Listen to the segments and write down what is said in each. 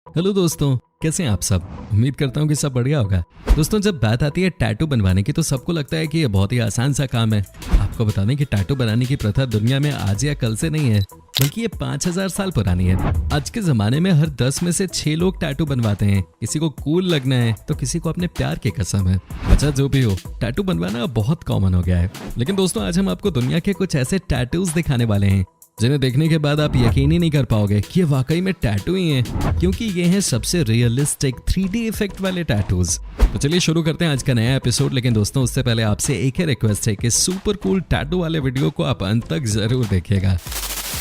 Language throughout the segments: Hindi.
हेलो दोस्तों, कैसे हैं आप सब। उम्मीद करता हूँ कि सब बढ़िया होगा। दोस्तों, जब बात आती है टैटू बनवाने की तो सबको लगता है कि ये बहुत ही आसान सा काम है। आपको बता दें कि टैटू बनाने की प्रथा दुनिया में आज या कल से नहीं है, बल्कि ये 5000 साल पुरानी है। आज के जमाने में हर 10 में से 6 लोग टैटू बनवाते हैं। किसी को कूल लगना है तो किसी को अपने प्यार की कसम है। अच्छा, जो भी हो, टैटू बनवाना बहुत कॉमन हो गया है। लेकिन दोस्तों, आज हम आपको दुनिया के कुछ ऐसे टैटूज दिखाने वाले हैं जिन्हें देखने के बाद आप यकीन ही नहीं कर पाओगे कि ये वाकई में टैटू ही हैं, क्योंकि ये हैं सबसे रियलिस्टिक 3D इफेक्ट वाले टैटूज। तो चलिए शुरू करते हैं आज का नया एपिसोड। लेकिन दोस्तों, उससे पहले आपसे एक ही रिक्वेस्ट है कि सुपर कूल टैटू वाले वीडियो को आप अंत तक जरूर देखिएगा।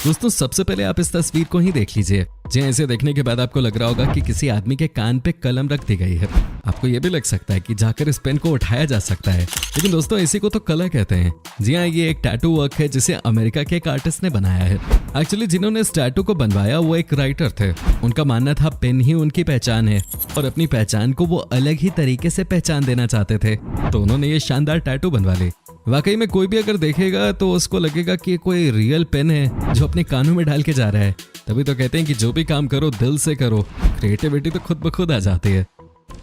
दोस्तों, सबसे पहले आप इस तस्वीर को ही देख लीजिए। जी, इसे देखने के बाद आपको लग रहा होगा कि किसी आदमी के कान पे कलम रख दी गई है। आपको ये भी लग सकता है कि जाकर इस पेन को उठाया जा सकता है, लेकिन दोस्तों इसी को तो कला कहते हैं। जी हाँ, ये एक टैटू वर्क है जिसे अमेरिका के एक आर्टिस्ट ने बनाया है। एक्चुअली जिन्होंने इस टैटू को बनवाया वो एक राइटर थे। उनका मानना था पेन ही उनकी पहचान है और अपनी पहचान को वो अलग ही तरीके से पहचान देना चाहते थे, तो उन्होंने ये शानदार टैटू बनवा ली। वाकई में कोई भी अगर देखेगा तो उसको लगेगा कि कोई रियल पेन है जो अपने कानों में डाल के जा रहा है। तभी तो कहते हैं कि जो भी काम करो दिल से करो, क्रिएटिविटी तो खुद ब खुद आ जाती है।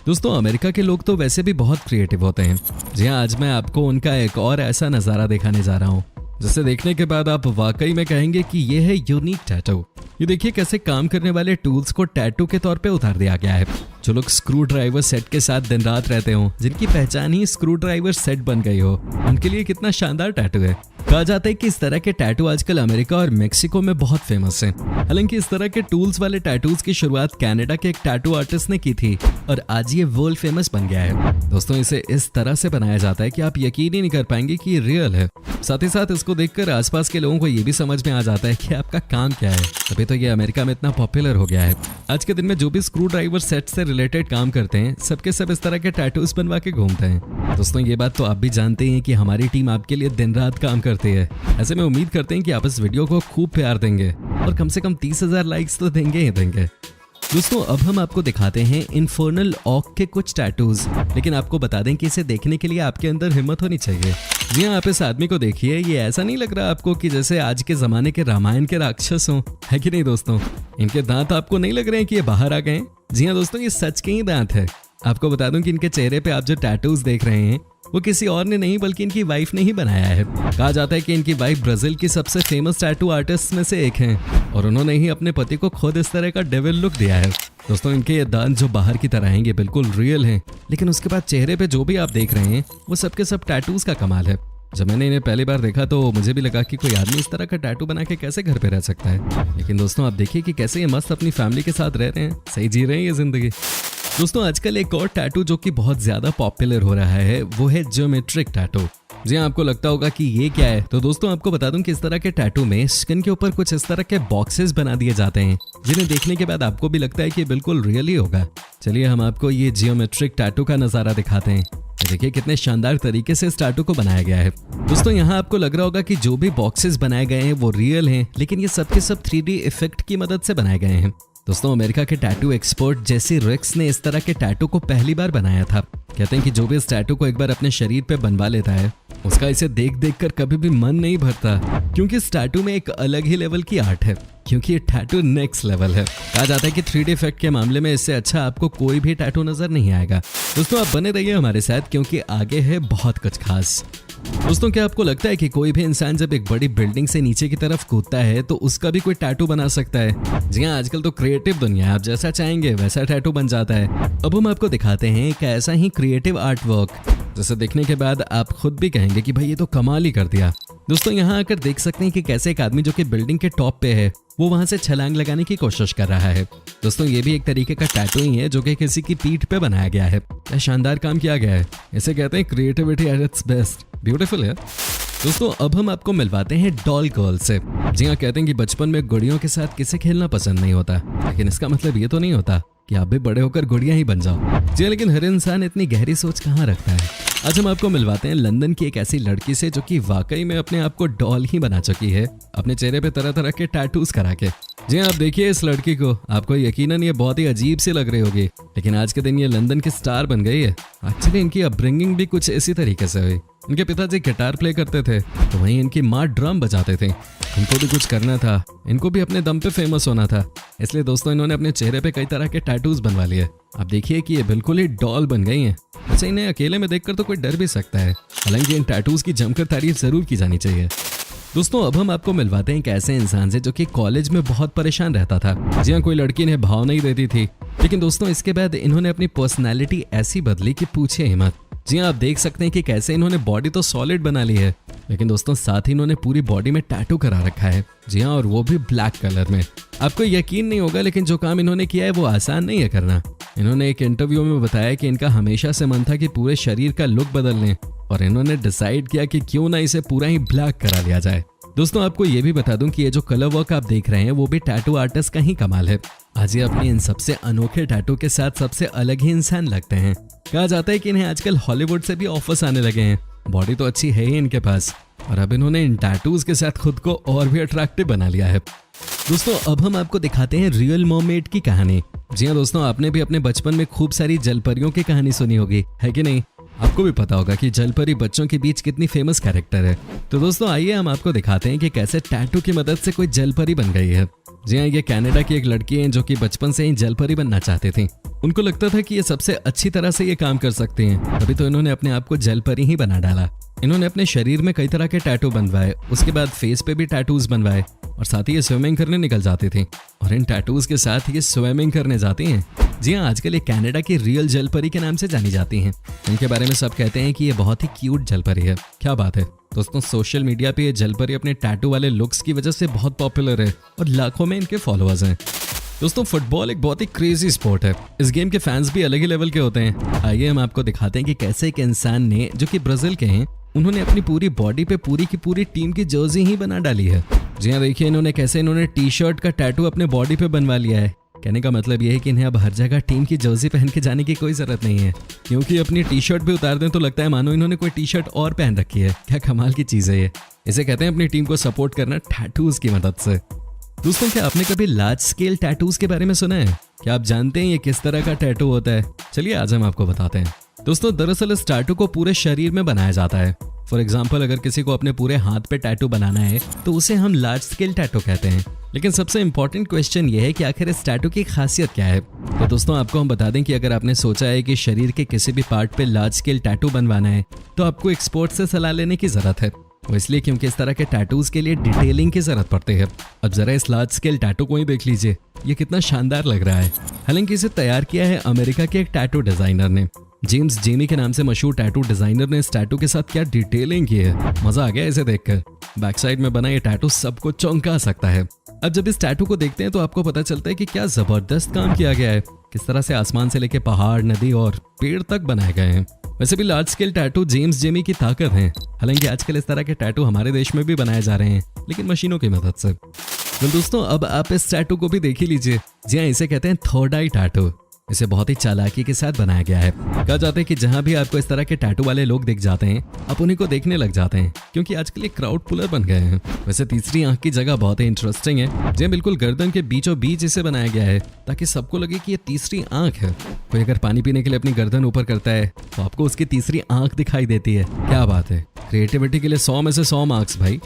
दोस्तों, अमेरिका के लोग तो वैसे भी बहुत क्रिएटिव होते हैं। जी हाँ, आज मैं आपको उनका एक और ऐसा नज़ारा दिखाने जा रहा हूँ जिसे देखने के बाद आप वाकई में कहेंगे कि ये है यूनिक टैटू। ये देखिए कैसे काम करने वाले टूल्स को टैटू के तौर पे उतार दिया गया है। जो लोग स्क्रू ड्राइवर सेट के साथ दिन रात रहते हो, जिनकी पहचान ही स्क्रू ड्राइवर सेट बन गई हो, उनके लिए कितना शानदार टैटू है। कहा जाता है कि इस तरह के टैटू आजकल अमेरिका और मेक्सिको में बहुत फेमस हैं। हालांकि इस तरह के टूल्स वाले टैटूज की शुरुआत कनाडा के एक टैटू आर्टिस्ट ने की थी और आज ये वर्ल्ड फेमस बन गया है। दोस्तों, इसे इस तरह से बनाया जाता है कि आप यकीन ही नहीं कर पाएंगे कि ये रियल है। साथ ही साथ इसको देखकर आसपास के लोगों को ये भी समझ में आ जाता है कि आपका काम क्या है। तभी तो ये अमेरिका में इतना पॉपुलर हो गया है। आज के दिन में जो भी स्क्रू ड्राइवर सेट से रिलेटेड काम करते हैं, सबके सब इस तरह के टैटूज बनवा के घूमते हैं। दोस्तों, ये बात तो आप भी जानते हैं कि हमारी टीम आपके लिए दिन रात काम करती है। ऐसे में उम्मीद करते हैं कि आप इस वीडियो को खूब प्यार देंगे और कम से कम 30,000 लाइक्स तो देंगे ही देंगे। दोस्तों, अब हम आपको दिखाते हैं इन्फर्नल ऑक के कुछ टैटूज। लेकिन आपको बता दें कि इसे देखने के लिए आपके अंदर हिम्मत होनी चाहिए। जी हाँ, आप इस आदमी को देखिए। ये ऐसा नहीं लग रहा आपको कि जैसे आज के जमाने के रामायण के राक्षस हों, है कि नहीं दोस्तों। इनके दांत आपको नहीं लग रहे हैं कि ये बाहर आ गए हैं। जी हाँ दोस्तों, ये सच के ही दांत है। आपको बता दूं कि इनके चेहरे पे आप जो टैटूज देख रहे हैं वो किसी और ने नहीं बल्कि इनकी वाइफ ने ही बनाया है। कहा जाता है कि इनकी वाइफ ब्राजील की सबसे फेमस टैटू आर्टिस्ट में से एक हैं और उन्होंने ही अपने पति को खुद इस तरह का डेविल लुक दिया है। दोस्तों, इनके ये दांत जो बाहर की तरह हैं ये बिल्कुल रियल हैं, लेकिन उसके बाद चेहरे पे जो भी आप देख रहे हैं वो सबके सब टैटूज का कमाल है। जब मैंने इन्हें पहली बार देखा तो मुझे भी लगा कि कोई आदमी इस तरह का टैटू बना के कैसे घर पे रह सकता है। लेकिन दोस्तों, आप देखिए कि कैसे ये मस्त अपनी फैमिली के साथ रह रहे हैं, सही जी रहे हैं ये जिंदगी। दोस्तों, आजकल एक और टैटू जो कि बहुत ज्यादा पॉपुलर हो रहा है वो है ज्योमेट्रिक टैटू। जी हाँ, आपको लगता होगा कि ये क्या है, तो दोस्तों आपको बता दूं कि इस तरह के टैटू में स्किन के ऊपर कुछ इस तरह के बॉक्सेस बना दिए जाते हैं जिन्हें देखने के बाद आपको भी लगता है कि बिल्कुल रियल ही होगा। चलिए हम आपको ये जियोमेट्रिक टैटू का नजारा दिखाते हैं। देखिए कितने शानदार तरीके से इस टैटू को बनाया गया है। दोस्तों, यहाँ आपको लग रहा होगा कि जो भी बॉक्सेस बनाए गए हैं वो रियल हैं, लेकिन ये सबके सब 3D इफेक्ट की मदद से बनाए गए हैं। दोस्तों, अमेरिका के टैटू एक्सपर्ट जेसी रिक्स ने इस तरह के टैटू को पहली बार बनाया था। कहते हैं कि जो भी इस टैटू को एक बार अपने शरीर पे बनवा लेता है उसका इसे देख देख कर कभी भी मन नहीं भरता, क्योंकि इस टैटू में एक अलग ही लेवल की आर्ट है, क्योंकि ये टैटू नेक्स्ट लेवल है। कहा जाता है कि 3D इफेक्ट के मामले में इससे अच्छा आपको कोई भी टैटू नजर नहीं आएगा। दोस्तों, आप बने रहिए हमारे साथ क्योंकि आगे है बहुत कुछ खास। दोस्तों, क्या आपको लगता है कि कोई भी इंसान जब एक बड़ी बिल्डिंग से नीचे की तरफ कूदता है तो उसका भी कोई टैटू बना सकता है? जी हाँ, आजकल तो क्रिएटिव दुनिया है, आप जैसा चाहेंगे वैसा टैटू बन जाता है। अब हम आपको दिखाते हैं एक ऐसा ही क्रिएटिव आर्ट वर्क जिसे देखने के बाद आप खुद भी कहेंगे कि भाई ये तो कमाल ही कर दिया। दोस्तों, यहाँ आकर देख सकते हैं कि कैसे एक आदमी जो कि बिल्डिंग के टॉप पे है वो वहां से छलांग लगाने की कोशिश कर रहा है। दोस्तों, ये भी एक तरीके का टैटू ही है जो कि किसी की पीठ पे बनाया गया है। क्या शानदार काम किया गया है। इसे कहते हैं creativity at its best. Beautiful है। दोस्तों, अब हम आपको मिलवाते हैं डॉल गर्ल से। जी हाँ, कहते हैं कि बचपन में गुड़ियों के साथ किसे खेलना पसंद नहीं होता, लेकिन इसका मतलब ये तो नहीं होता कि आप भी बड़े होकर गुड़िया ही बन जाओ। जी, लेकिन हर इंसान इतनी गहरी सोच कहाँ रखता है। आज हम आपको मिलवाते हैं लंदन की एक ऐसी लड़की से जो कि वाकई में अपने आप को डॉल ही बना चुकी है, अपने चेहरे पे तरह तरह के टैटूज करा के। जी हाँ, आप देखिए इस लड़की को, आपको यकीनन ये बहुत ही अजीब सी लग रही होगी, लेकिन आज के दिन ये लंदन की स्टार बन गई है। एक्चुअली इनकी अपब्रिंगिंग भी कुछ इसी तरीके से हुई। इनके पिताजी गिटार प्ले करते थे तो वहीं इनकी माँ ड्रम बजाते थे। इनको भी कुछ करना था, इनको भी अपने दम पे फेमस होना था, इसलिए दोस्तों इन्होंने अपने चेहरे पे कई तरह के टैटूज बनवा लिए। आप देखिए कि ये बिल्कुल ही डॉल बन गई हैं। अच्छा, इन्हें अकेले में देखकर तो कोई डर भी सकता है, हालांकि इन टैटूज की जमकर तारीफ जरूर की जानी चाहिए। दोस्तों अब हम आपको मिलवाते हैं एक ऐसे इंसान से जो कि कॉलेज में बहुत परेशान रहता था। जी हाँ, कोई लड़की इन्हें भाव नहीं देती थी, लेकिन दोस्तों इसके बाद इन्होंने अपनी पर्सनैलिटी ऐसी बदली कि पूछे ही मत। जी हाँ, आप देख सकते हैं कि कैसे इन्होंने बॉडी तो सॉलिड बना ली है, लेकिन दोस्तों साथ ही इन्होंने पूरी बॉडी में टैटू करा रखा है। जी हाँ, और वो भी ब्लैक कलर में। आपको यकीन नहीं होगा, लेकिन जो काम इन्होंने किया है वो आसान नहीं है करना। इन्होंने एक इंटरव्यू में बताया कि इनका हमेशा से मन था कि पूरे शरीर का लुक बदल लें, और इन्होंने डिसाइड किया कि क्यों ना इसे पूरा ही ब्लैक करा लिया जाए। दोस्तों आपको ये भी बता दूं कि ये जो कलर वर्क आप देख रहे हैं वो भी टैटू आर्टिस्ट का ही कमाल है। आज ये अपने इन सबसे अनोखे टैटू के साथ सबसे अलग ही इंसान लगते हैं। कहा जाता है कि इन्हें आजकल हॉलीवुड से भी ऑफर्स आने लगे हैं। बॉडी तो अच्छी है ही इनके पास, और अब इन्होंने इन टैटूज के साथ खुद को और भी अट्रैक्टिव बना लिया है। दोस्तों अब हम आपको दिखाते हैं रियल मर्मेड की कहानी। जी हाँ दोस्तों, आपने भी अपने बचपन में खूब सारी जलपरियों की कहानी सुनी होगी, है कि नहीं? आपको भी पता होगा कि जलपरी बच्चों के बीच कितनी फेमस कैरेक्टर है। तो दोस्तों आइए हम आपको दिखाते हैं कि कैसे टैटू की मदद से कोई जलपरी बन गई है। जी हाँ, ये कनाडा की एक लड़की है जो कि बचपन से ही जलपरी बनना चाहती थी। उनको लगता था कि ये सबसे अच्छी तरह से ये काम कर सकते हैं, तभी तो इन्होंने अपने आप को जलपरी ही बना डाला। इन्होंने अपने शरीर में कई तरह के टैटू बनवाए, उसके बाद फेस पे भी टैटूज बनवाए, और साथ ही ये स्विमिंग करने निकल जाती थी, और इन टैटूज के साथ ये स्विमिंग करने जाती हैं। जी हाँ, आजकल ये कनाडा की रियल जलपरी के नाम से जानी जाती हैं। इनके बारे में सब कहते हैं कि ये बहुत ही क्यूट जलपरी है। क्या बात है दोस्तों, सोशल मीडिया पे ये जलपरी अपने टैटू वाले लुक्स की वजह से बहुत पॉपुलर है, और लाखों में इनके फॉलोअर्स हैं। दोस्तों फुटबॉल एक बहुत ही क्रेजी स्पोर्ट है। इस गेम के फैंस भी अलग ही लेवल के होते हैं। आइए हम आपको दिखाते हैं कि कैसे एक इंसान ने, जो कि ब्राजील के हैं, उन्होंने अपनी पूरी बॉडी पे पूरी की पूरी टीम की जर्सी ही बना डाली है। जी हाँ, देखिए इन्होंने टी शर्ट का टैटू अपने बॉडी पे बनवा लिया है। कहने का मतलब ये है कि इन्हें अब हर जगह टीम की जर्सी पहन के जाने की कोई जरूरत नहीं है, क्योंकि अपनी टी शर्ट भी उतार दें तो लगता है मानो इन्होंने कोई टी शर्ट और पहन रखी है। क्या कमाल की चीज है ये। इसे कहते हैं अपनी टीम को सपोर्ट करना टैटूज की मदद से। दोस्तों क्या आपने कभी लार्ज स्केल टैटूज के बारे में सुना है? क्या आप जानते हैं ये किस तरह का टैटू होता है? चलिए आज हम आपको बताते हैं। दोस्तों दरअसल इस टैटू को पूरे शरीर में बनाया जाता है। फॉर एग्जाम्पल, अगर किसी को अपने पूरे हाथ पे टैटू बनाना है तो उसे हम लार्ज स्केल टैटू कहते हैं। लेकिन सबसे इंपॉर्टेंट क्वेश्चन ये है कि आखिर इस टैटू की खासियत क्या है। तो दोस्तों आपको हम बता दें कि अगर आपने सोचा है कि शरीर के किसी भी पार्ट पे लार्ज स्केल टैटू बनवाना है तो आपको एक्सपर्ट से सलाह लेने की जरूरत है। वो इसलिए क्योंकि इस तरह के टैटूज के लिए डिटेलिंग की जरूरत पड़ती है। अब जरा इस लार्ज स्केल टैटू को ही देख लीजिए, ये कितना शानदार लग रहा है। हालांकि इसे तैयार किया है अमेरिका के एक टैटू डिजाइनर ने। जेम्स जेमी के नाम से मशहूर टैटू डिजाइनर ने इस टैटू के साथ क्या डिटेलिंग की है, मजा आ गया इसे देखकर। बैक साइड में बना ये टैटू सबको चौंका सकता है। अब जब इस टैटू को देखते हैं तो आपको पता चलता है कि क्या जबरदस्त काम किया गया है। किस तरह से आसमान से लेके पहाड़, नदी और पेड़ तक बनाए गए हैं। वैसे भी large scale tattoo James Jamie की ताकत है। हालांकि आजकल इस तरह के टैटू हमारे देश में भी बनाए जा रहे हैं, लेकिन मशीनों की मदद से। तो दोस्तों अब आप इस टैटू को भी देख ही लीजिए। जी हाँ, इसे कहते हैं थर्ड आई टैटू। इसे बहुत ही चालाकी के साथ बनाया गया है। कहा जाता है कि जहां भी आपको इस तरह के टैटू वाले लोग दिख जाते हैं आप उन्हीं को देखने लग जाते हैं, क्योंकि आजकल ये क्राउड पुलर बन गए हैं। वैसे तीसरी आंख की जगह बहुत ही इंटरेस्टिंग है। जी बिल्कुल गर्दन के बीचों बीच इसे बनाया गया है ताकि सबको लगे कि ये तीसरी आंख है। कोई अगर पानी पीने के लिए अपनी गर्दन ऊपर करता है तो आपको उसकी तीसरी आंख दिखाई देती है। क्या बात है, क्रिएटिविटी के लिए 100 में से 100 मार्क्स भाई।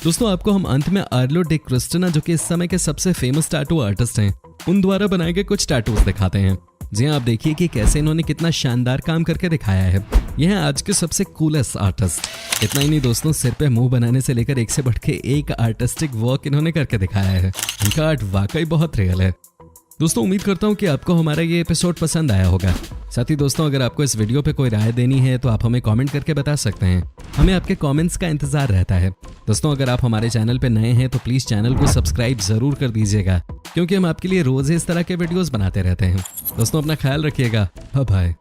दोस्तों आपको हम अंत में आर्लो डे क्रिस्टिना, जो कि इस समय के सबसे फेमस टैटू आर्टिस्ट हैं, उन द्वारा बनाए गए कुछ टैटूज दिखाते हैं। जी हाँ, आप देखिए कि कैसे इन्होंने कितना शानदार काम करके दिखाया है। यह है आज के सबसे कूलेस्ट आर्टिस्ट। इतना ही नहीं दोस्तों, सिर पे मुंह बनाने से लेकर एक से बढ़ के एक आर्टिस्टिक वर्क इन्होंने करके दिखाया है। इनका आर्ट वाकई बहुत रियल है। दोस्तों उम्मीद करता हूँ कि आपको हमारा ये एपिसोड पसंद आया होगा। साथ ही दोस्तों अगर आपको इस वीडियो पे कोई राय देनी है तो आप हमें कमेंट करके बता सकते हैं। हमें आपके कमेंट्स का इंतजार रहता है। दोस्तों अगर आप हमारे चैनल पे नए हैं तो प्लीज चैनल को सब्सक्राइब जरूर कर दीजिएगा, क्योंकि हम आपके लिए रोज इस तरह के वीडियोस बनाते रहते हैं। दोस्तों अपना ख्याल रखिएगा। Bye bye.